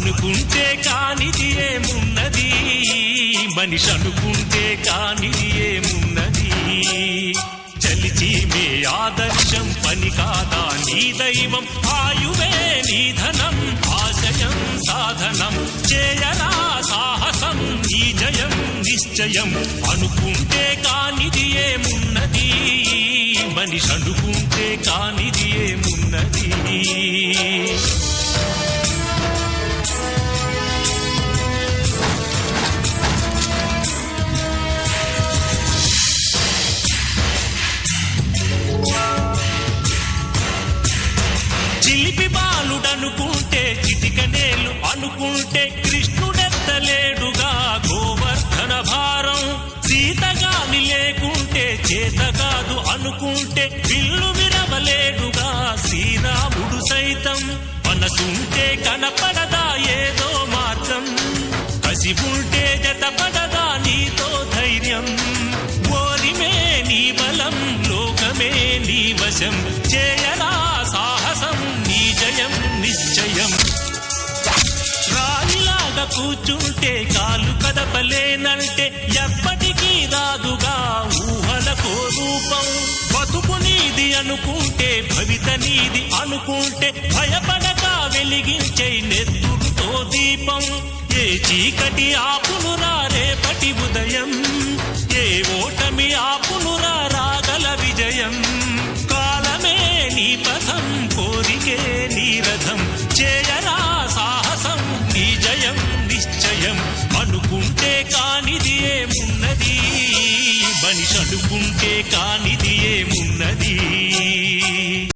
అనుకుంటే కానిది ఏమున్నది, మనిషి అనుకుంటే కానిది ఏమున్నది. చలిచి మే ఆదర్శం పని కాదా నీ దైవం, ఆయువే నీ ధనం ఆశయం సాధనం. చేయరా సాహసం నీ జయం నిశ్చయం. అనుకుంటే కానిది ఏమున్నది, మనిషి అనుకుంటే కానిది ఏమున్నది. చిలిపి బాలుడనుకుంటే చిటికనేలు అనుకుంటే కృష్ణుడెత్తలేడుగా గోవర్ధన భారం. సీతగాని లేకుంటే చేత కాదు అనుకుంటే విల్లు విరవలేడుగా శ్రీరాముడు సైతం. మనసుంటే కనపడదా ఏదో మార్గం, కసి ఉంటే జతపడదా నీతో ధైర్యం. ఓరిమే నీ బలం లోకమే నీ వశం, చేయరా సాహసం నీ జయం నిశ్చయం. రాయిలాగా కూర్చుంటే కాలు కదపలేనంటే ఎప్పటికీ రాదుగా ఊహలకో రూపం. బతుకు నీది అనుకుంటే భవిత నీది అనుకుంటే భయపడక వెలిగించే నెత్తురుతో దీపం. ఏ చీకటి ఆపునురా రేపటి ఉదయం, ఏ ఓటమి ఆపునురా రాగల విజయం. కాలమే నీ పథం కోరికే నీ రథం, చేయరా సాహసం నీ జయం నిశ్చయం. అనుకుంటే కానిది ఏమున్నది, మనిషి అనుకుంటే కాని